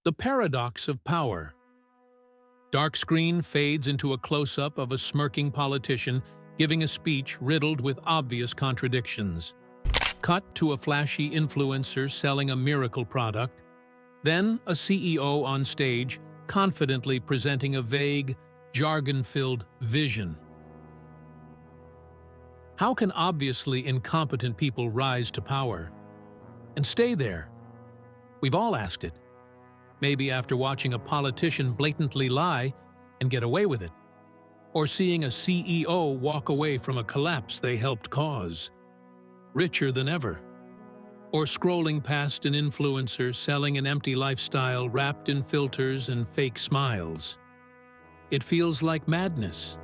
The paradox of power. Dark screen fades into a close-up of a smirking politician giving a speech riddled with obvious contradictions. Cut to a flashy influencer selling a miracle product. Then a CEO on stage confidently presenting a vague, jargon-filled vision. How can obviously incompetent people rise to power and stay there? We've all asked it. Maybe after watching a politician blatantly lie and get away with it, or seeing a CEO walk away from a collapse they helped cause, richer than ever, or scrolling past an influencer selling an empty lifestyle wrapped in filters and fake smiles. It feels like madness,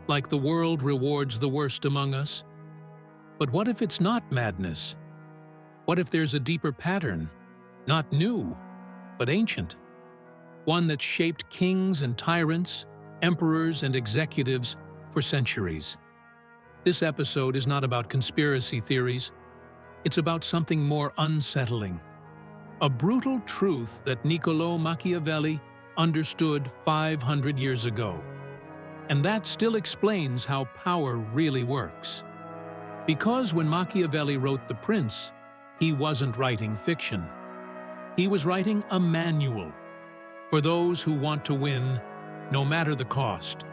like the world rewards the worst among us. But what if it's not madness? What if there's a deeper pattern, not new, but ancient? One that's shaped kings and tyrants, emperors and executives for centuries. This episode is not about conspiracy theories. It's about something more unsettling. A brutal truth that Niccolò Machiavelli understood 500 years ago. And that still explains how power really works. Because when Machiavelli wrote The Prince, he wasn't writing fiction. He was writing a manual for those who want to win, no matter the cost.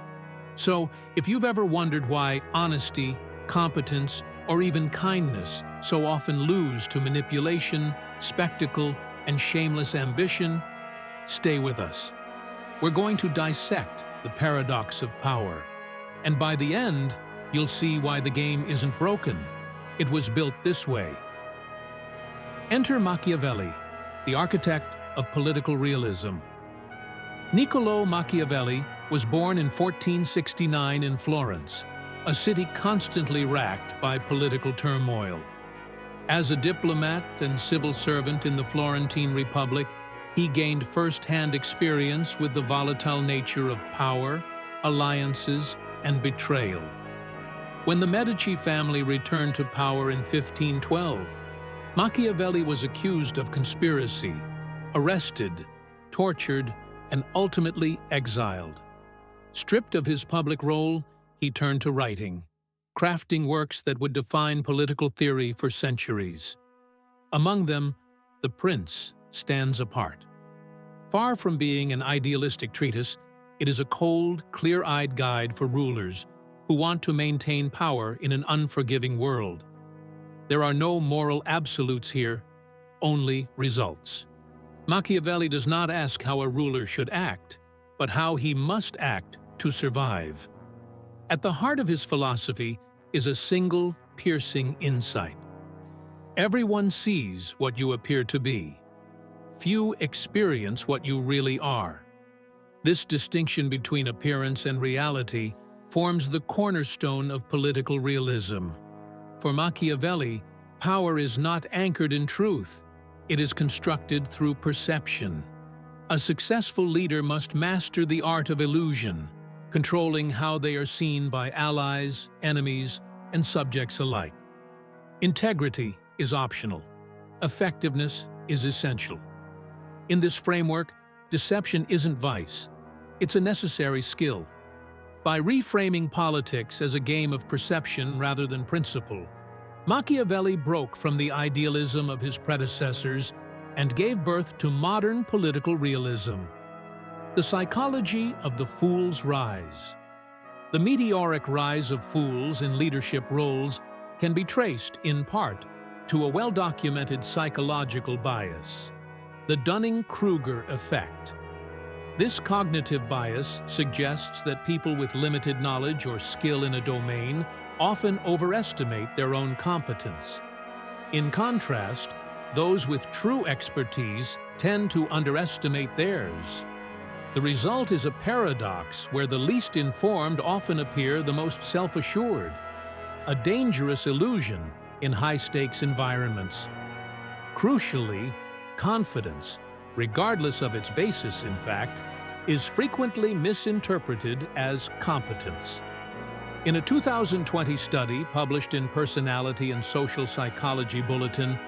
So, if you've ever wondered why honesty, competence, or even kindness so often lose to manipulation, spectacle, and shameless ambition, stay with us. We're going to dissect the paradox of power. And by the end, you'll see why the game isn't broken. It was built this way. Enter Machiavelli, the architect of political realism. Niccolò Machiavelli was born in 1469 in Florence, a city constantly racked by political turmoil. As a diplomat and civil servant in the Florentine Republic, he gained first-hand experience with the volatile nature of power, alliances, and betrayal. When the Medici family returned to power in 1512, Machiavelli was accused of conspiracy, arrested, tortured, and ultimately exiled. Stripped of his public role, he turned to writing, crafting works that would define political theory for centuries. Among them, The Prince stands apart. Far from being an idealistic treatise, it is a cold, clear-eyed guide for rulers who want to maintain power in an unforgiving world. There are no moral absolutes here, only results. Machiavelli does not ask how a ruler should act, but how he must act to survive. At the heart of his philosophy is a single, piercing insight. Everyone sees what you appear to be. Few experience what you really are. This distinction between appearance and reality forms the cornerstone of political realism. For Machiavelli, power is not anchored in truth. It is constructed through perception. A successful leader must master the art of illusion, controlling how they are seen by allies, enemies, and subjects alike. Integrity is optional. Effectiveness is essential. In this framework, deception isn't vice. It's a necessary skill. By reframing politics as a game of perception rather than principle, Machiavelli broke from the idealism of his predecessors and gave birth to modern political realism. The psychology of the fool's rise. The meteoric rise of fools in leadership roles can be traced, in part, to a well-documented psychological bias, the Dunning-Kruger effect. This cognitive bias suggests that people with limited knowledge or skill in a domain often overestimate their own competence. In contrast, those with true expertise tend to underestimate theirs. The result is a paradox where the least informed often appear the most self-assured, a dangerous illusion in high-stakes environments. Crucially, confidence, regardless of its basis in fact, is frequently misinterpreted as competence. In a 2020 study published in Personality and Social Psychology Bulletin,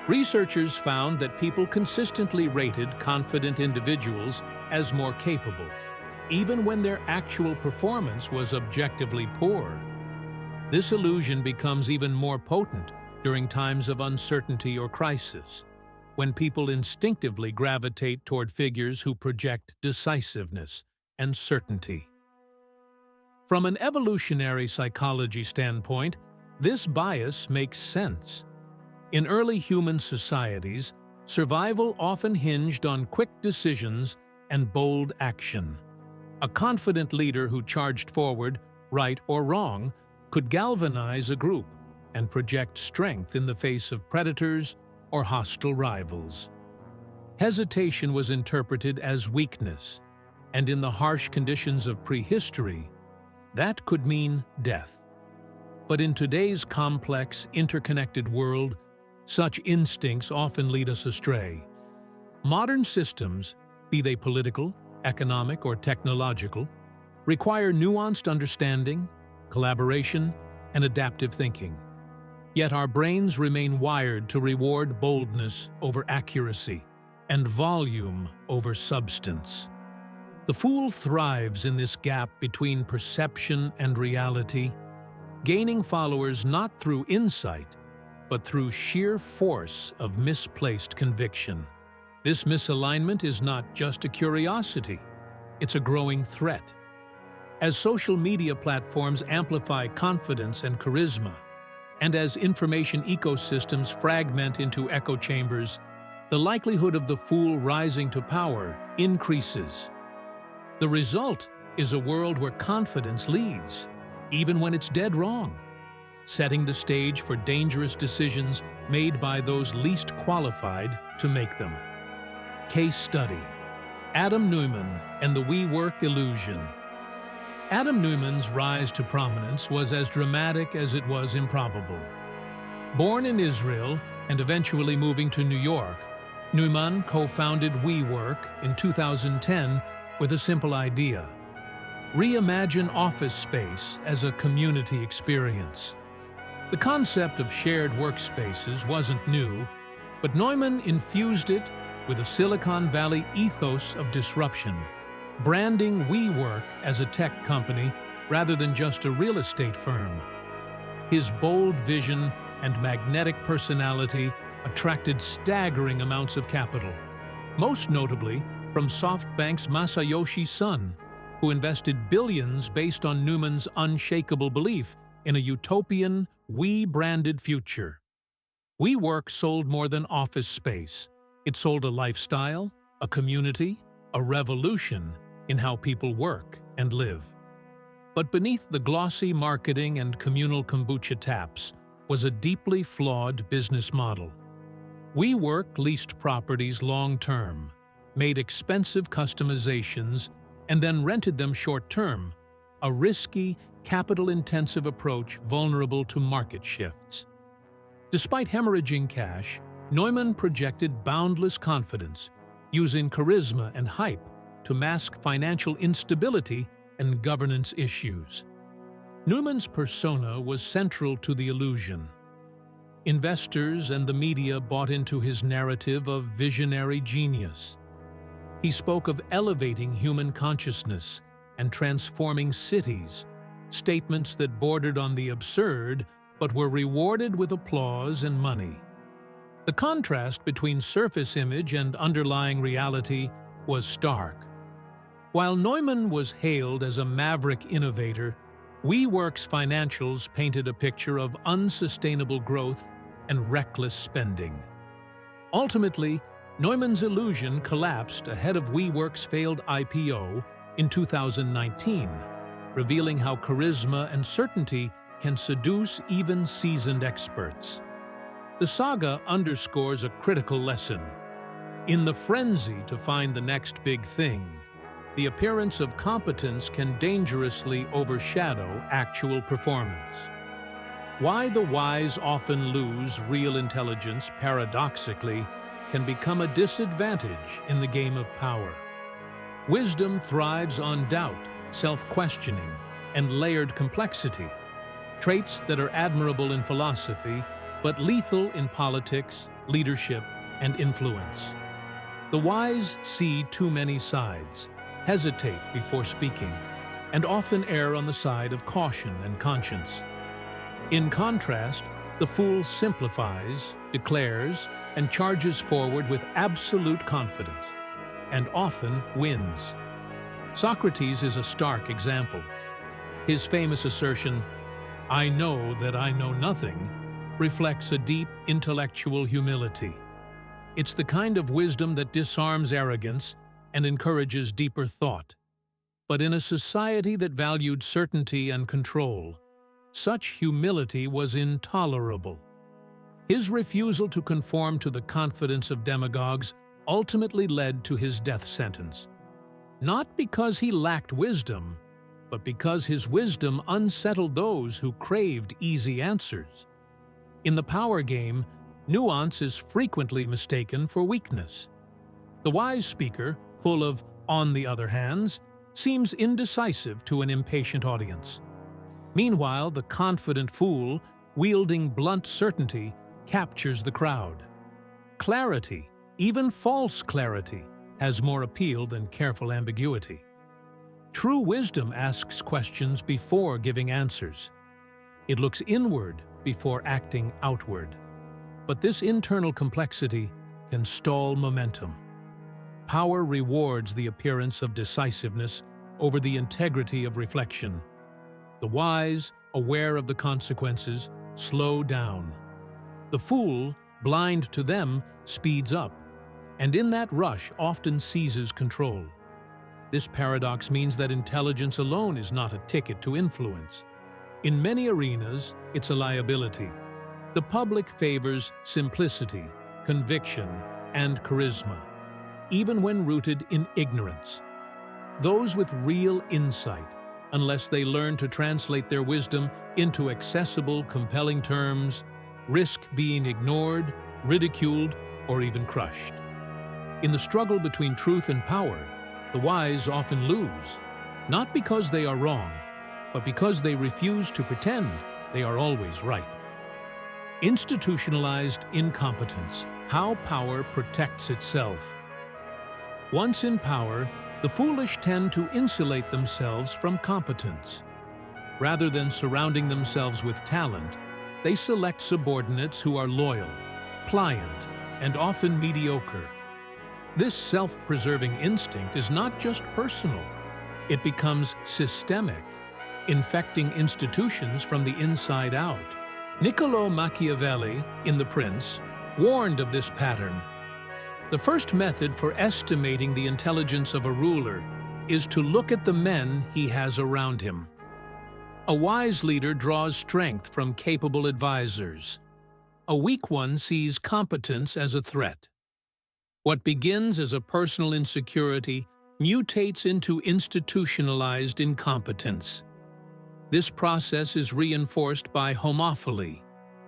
Researchers found that people consistently rated confident individuals as more capable, even when their actual performance was objectively poor. This illusion becomes even more potent during times of uncertainty or crisis, when people instinctively gravitate toward figures who project decisiveness and certainty. From an evolutionary psychology standpoint, this bias makes sense. In early human societies, survival often hinged on quick decisions and bold action. A confident leader who charged forward, right or wrong, could galvanize a group and project strength in the face of predators or hostile rivals. Hesitation was interpreted as weakness, and in the harsh conditions of prehistory, that could mean death. But in today's complex, interconnected world, such instincts often lead us astray. Modern systems, be they political, economic, or technological, require nuanced understanding, collaboration, and adaptive thinking. Yet our brains remain wired to reward boldness over accuracy and volume over substance. The fool thrives in this gap between perception and reality, gaining followers not through insight, but through sheer force of misplaced conviction. This misalignment is not just a curiosity, it's a growing threat. As social media platforms amplify confidence and charisma, and as information ecosystems fragment into echo chambers, the likelihood of the fool rising to power increases. The result is a world where confidence leads, even when it's dead wrong, setting the stage for dangerous decisions made by those least qualified to make them. Case study: Adam Neumann and the WeWork illusion. Adam Neumann's rise to prominence was as dramatic as it was improbable. Born in Israel and eventually moving to New York, Neumann co-founded WeWork in 2010 with a simple idea: reimagine office space as a community experience. The concept of shared workspaces wasn't new, but Neumann infused it with a Silicon Valley ethos of disruption, branding WeWork as a tech company rather than just a real estate firm. His bold vision and magnetic personality attracted staggering amounts of capital, most notably from SoftBank's Masayoshi Son, who invested billions based on Neumann's unshakable belief in a utopian, we-branded future. WeWork sold more than office space. It sold a lifestyle, a community, a revolution in how people work and live. But beneath the glossy marketing and communal kombucha taps was a deeply flawed business model. WeWork leased properties long-term, made expensive customizations, and then rented them short-term, a risky, capital-intensive approach vulnerable to market shifts. Despite hemorrhaging cash, Neumann projected boundless confidence, using charisma and hype to mask financial instability and governance issues. Neumann's persona was central to the illusion. Investors and the media bought into his narrative of visionary genius. He spoke of elevating human consciousness and transforming cities, statements that bordered on the absurd but were rewarded with applause and money. The contrast between surface image and underlying reality was stark. While Neumann was hailed as a maverick innovator, WeWork's financials painted a picture of unsustainable growth and reckless spending. Ultimately, Neumann's illusion collapsed ahead of WeWork's failed IPO in 2019, revealing how charisma and certainty can seduce even seasoned experts. The saga underscores a critical lesson. In the frenzy to find the next big thing, the appearance of competence can dangerously overshadow actual performance. Why the wise often lose real intelligence, paradoxically, can become a disadvantage in the game of power. Wisdom thrives on doubt, self-questioning, and layered complexity, traits that are admirable in philosophy but lethal in politics leadership, and influence. The wise see too many sides, hesitate before speaking, and often err on the side of caution and conscience. In contrast, the fool simplifies, declares, and charges forward with absolute confidence, and often wins. Socrates is a stark example. His famous assertion, "I know that I know nothing," reflects a deep intellectual humility. It's the kind of wisdom that disarms arrogance and encourages deeper thought. But in a society that valued certainty and control, such humility was intolerable. His refusal to conform to the confidence of demagogues ultimately led to his death sentence. Not because he lacked wisdom, but because his wisdom unsettled those who craved easy answers. In the power game, nuance is frequently mistaken for weakness. The wise speaker, full of "on the other hands," seems indecisive to an impatient audience. Meanwhile, the confident fool, wielding blunt certainty, captures the crowd. Clarity, even false clarity, has more appeal than careful ambiguity. True wisdom asks questions before giving answers. It looks inward before acting outward. But this internal complexity can stall momentum. Power rewards the appearance of decisiveness over the integrity of reflection. The wise, aware of the consequences, slow down. The fool, blind to them, speeds up, and in that rush often seizes control. This paradox means that intelligence alone is not a ticket to influence. In many arenas, it's a liability. The public favors simplicity, conviction, and charisma, even when rooted in ignorance. Those with real insight, unless they learn to translate their wisdom into accessible, compelling terms, risk being ignored, ridiculed, or even crushed. In the struggle between truth and power, the wise often lose, not because they are wrong, but because they refuse to pretend they are always right. Institutionalized incompetence: how power protects itself. Once in power, the foolish tend to insulate themselves from competence. Rather than surrounding themselves with talent, they select subordinates who are loyal, pliant, and often mediocre. This self-preserving instinct is not just personal. It becomes systemic, infecting institutions from the inside out. Niccolò Machiavelli, in The Prince, warned of this pattern. The first method for estimating the intelligence of a ruler is to look at the men he has around him. A wise leader draws strength from capable advisors. A weak one sees competence as a threat. What begins as a personal insecurity mutates into institutionalized incompetence. This process is reinforced by homophily,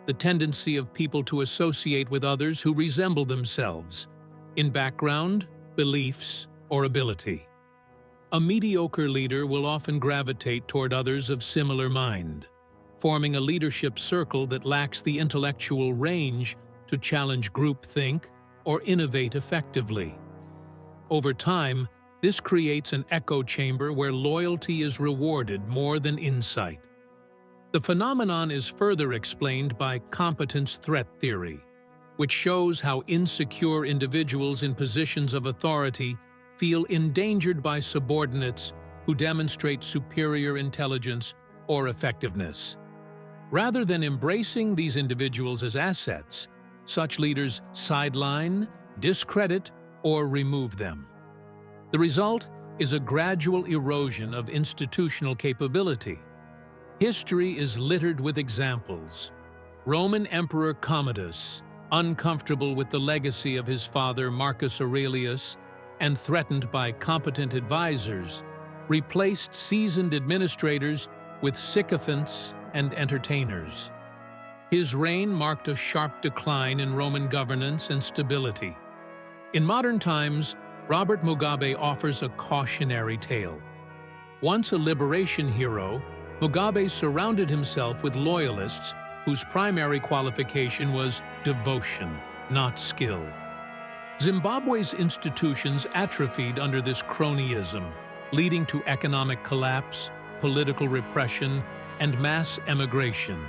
the tendency of people to associate with others who resemble themselves, in background, beliefs, or ability. A mediocre leader will often gravitate toward others of similar mind, forming a leadership circle that lacks the intellectual range to challenge groupthink or innovate effectively. Over time, this creates an echo chamber where loyalty is rewarded more than insight. The phenomenon is further explained by competence threat theory, which shows how insecure individuals in positions of authority feel endangered by subordinates who demonstrate superior intelligence or effectiveness. Rather than embracing these individuals as assets, such leaders sideline, discredit, or remove them. The result is a gradual erosion of institutional capability. History is littered with examples. Roman Emperor Commodus, uncomfortable with the legacy of his father Marcus Aurelius and threatened by competent advisors, replaced seasoned administrators with sycophants and entertainers. His reign marked a sharp decline in Roman governance and stability. In modern times, Robert Mugabe offers a cautionary tale. Once a liberation hero, Mugabe surrounded himself with loyalists whose primary qualification was devotion. not skill. Zimbabwe's institutions atrophied under this cronyism, leading to economic collapse, political repression, and mass emigration.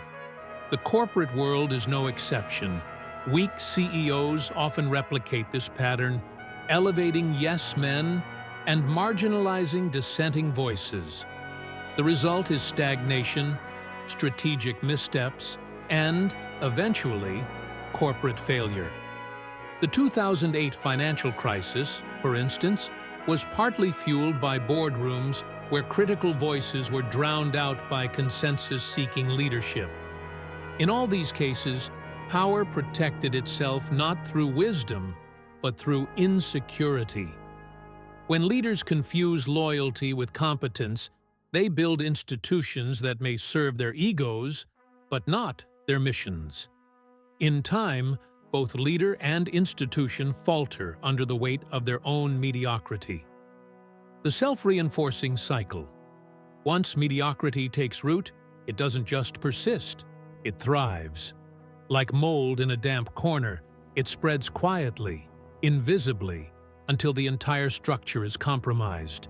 The corporate world is no exception. Weak CEOs often replicate this pattern, elevating yes men and marginalizing dissenting voices. The result is stagnation, strategic missteps, and, eventually, corporate failure. The 2008 financial crisis, for instance, was partly fueled by boardrooms where critical voices were drowned out by consensus-seeking leadership. In all these cases, power protected itself not through wisdom, but through insecurity. When leaders confuse loyalty with competence, they build institutions that may serve their egos, but not their missions. In time, both leader and institution falter under the weight of their own mediocrity. The self-reinforcing cycle. Once mediocrity takes root, it doesn't just persist, it thrives. Like mold in a damp corner, it spreads quietly, invisibly, until the entire structure is compromised.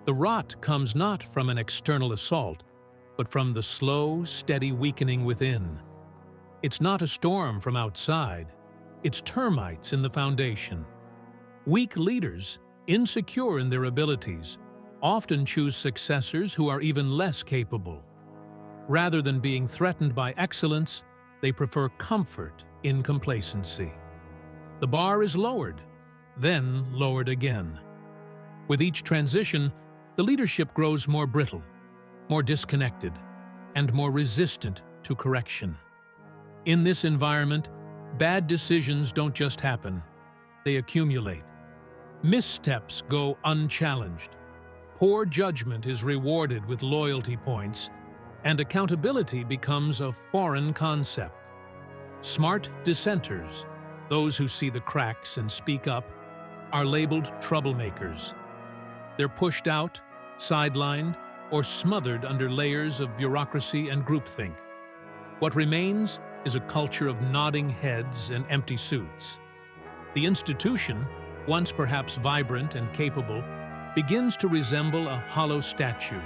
The rot comes not from an external assault, but from the slow, steady weakening within. It's not a storm from outside, it's termites in the foundation. Weak leaders, insecure in their abilities, often choose successors who are even less capable. Rather than being threatened by excellence, they prefer comfort in complacency. The bar is lowered, then lowered again. With each transition, the leadership grows more brittle, more disconnected, and more resistant to correction. In this environment, bad decisions don't just happen, they accumulate. Missteps go unchallenged. Poor judgment is rewarded with loyalty points, and accountability becomes a foreign concept. Smart dissenters, those who see the cracks and speak up, are labeled troublemakers. They're pushed out, sidelined, or smothered under layers of bureaucracy and groupthink. What remains is a culture of nodding heads and empty suits. The institution, once perhaps vibrant and capable, begins to resemble a hollow statue.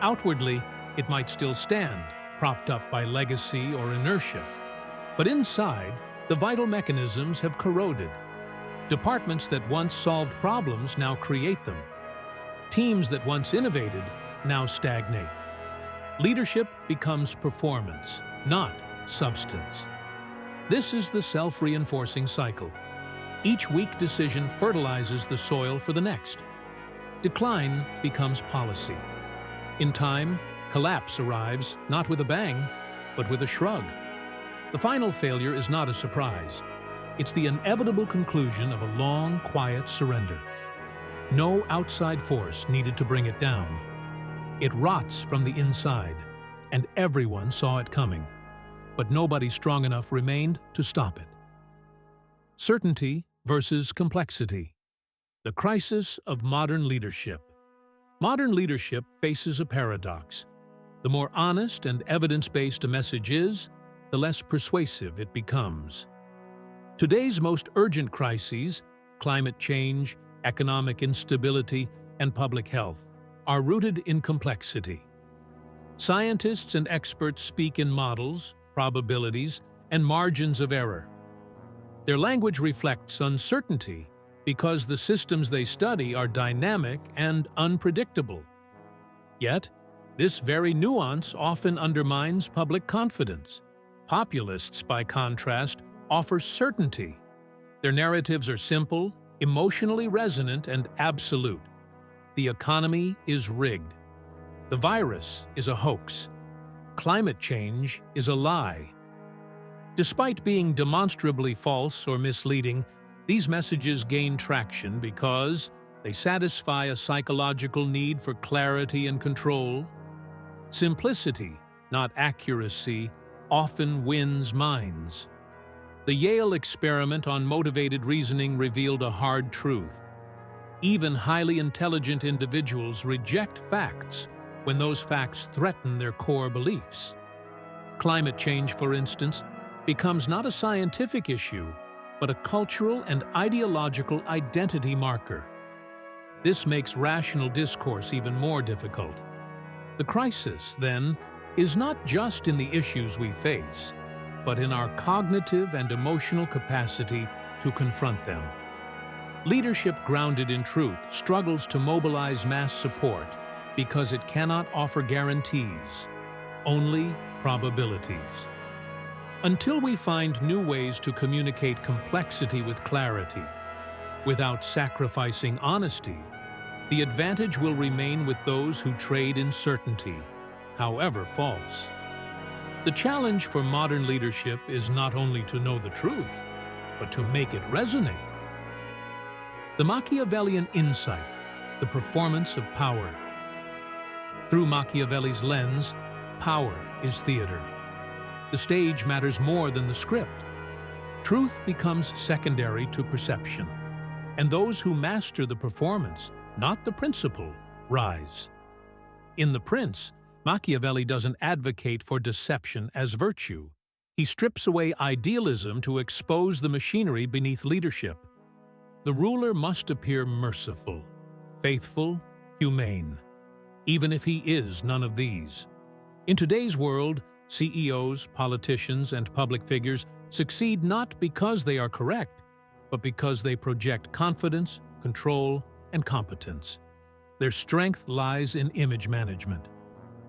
Outwardly, it might still stand, propped up by legacy or inertia. But inside, the vital mechanisms have corroded. Departments that once solved problems now create them. Teams that once innovated now stagnate. Leadership becomes performance, not substance. This is the self-reinforcing cycle. Each weak decision fertilizes the soil for the next. Decline becomes policy. In time, collapse arrives not with a bang, but with a shrug. The final failure is not a surprise. It's the inevitable conclusion of a long, quiet surrender. No outside force needed to bring it down. It rots from the inside, and everyone saw it coming. But nobody strong enough remained to stop it. Certainty versus complexity. The crisis of modern leadership. Modern leadership faces a paradox. The more honest and evidence-based a message is, the less persuasive it becomes. Today's most urgent crises, climate change, economic instability, and public health, are rooted in complexity. Scientists and experts speak in models, probabilities, and margins of error. Their language reflects uncertainty because the systems they study are dynamic and unpredictable. Yet, this very nuance often undermines public confidence. Populists, by contrast, offer certainty. Their narratives are simple, emotionally resonant, and absolute. The economy is rigged. The virus is a hoax. Climate change is a lie. Despite being demonstrably false or misleading, these messages gain traction because they satisfy a psychological need for clarity and control. Simplicity, not accuracy, often wins minds. The Yale experiment on motivated reasoning revealed a hard truth. Even highly intelligent individuals reject facts when those facts threaten their core beliefs. Climate change, for instance, becomes not a scientific issue, but a cultural and ideological identity marker. This makes rational discourse even more difficult. The crisis, then, is not just in the issues we face, but in our cognitive and emotional capacity to confront them. Leadership grounded in truth struggles to mobilize mass support because it cannot offer guarantees, only probabilities. Until we find new ways to communicate complexity with clarity, without sacrificing honesty, the advantage will remain with those who trade in certainty, however false. The challenge for modern leadership is not only to know the truth, but to make it resonate. The Machiavellian insight, the performance of power. Through Machiavelli's lens, power is theater. The stage matters more than the script. Truth becomes secondary to perception, and those who master the performance, not the principle, rise. In The Prince, Machiavelli doesn't advocate for deception as virtue. He strips away idealism to expose the machinery beneath leadership. The ruler must appear merciful, faithful, humane, even if he is none of these. In today's world, CEOs, politicians, and public figures succeed not because they are correct, but because they project confidence, control, and competence. Their strength lies in image management.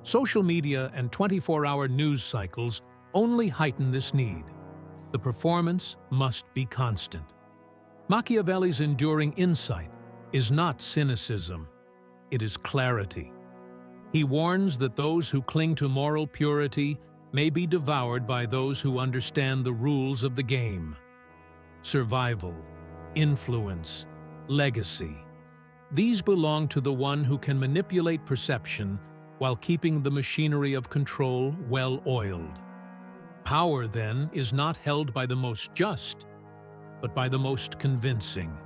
Social media and 24-hour news cycles only heighten this need. The performance must be constant. Machiavelli's enduring insight is not cynicism, it is clarity. He warns that those who cling to moral purity may be devoured by those who understand the rules of the game. Survival, influence, legacy. These belong to the one who can manipulate perception while keeping the machinery of control well-oiled. Power, then, is not held by the most just, but by the most convincing.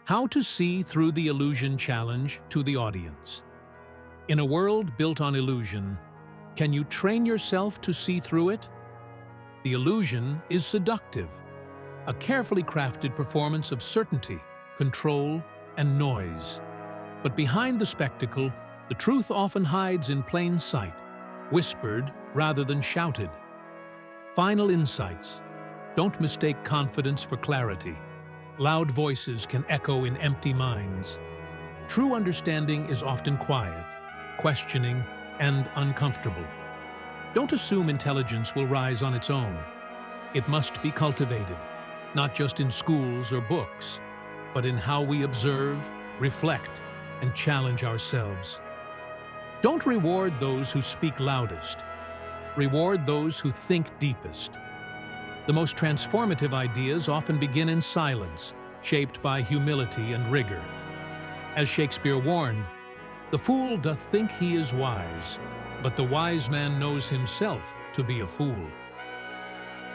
How to see through the illusion challenge to the audience. In a world built on illusion, can you train yourself to see through it? The illusion is seductive, a carefully crafted performance of certainty, control, and noise. But behind the spectacle, the truth often hides in plain sight, whispered rather than shouted. Final insights. Don't mistake confidence for clarity. Loud voices can echo in empty minds. True understanding is often quiet, questioning, and uncomfortable. Don't assume intelligence will rise on its own. It must be cultivated, not just in schools or books, but in how we observe, reflect, and challenge ourselves. Don't reward those who speak loudest. Reward those who think deepest. The most transformative ideas often begin in silence, shaped by humility and rigor. As Shakespeare warned, "The fool doth think he is wise, but the wise man knows himself to be a fool."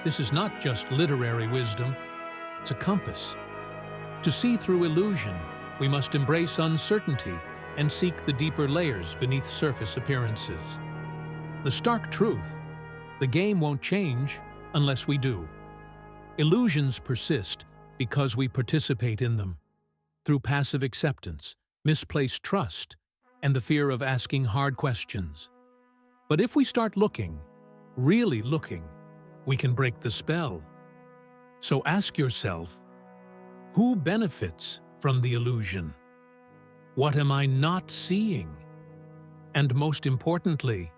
This is not just literary wisdom, it's a compass. To see through illusion, we must embrace uncertainty and seek the deeper layers beneath surface appearances. The stark truth: the game won't change unless we do. Illusions persist because we participate in them, through passive acceptance, misplaced trust, and the fear of asking hard questions. But if we start looking, really looking, we can break the spell. So ask yourself, who benefits from the illusion? What am I not seeing? And most importantly,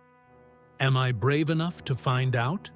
am I brave enough to find out?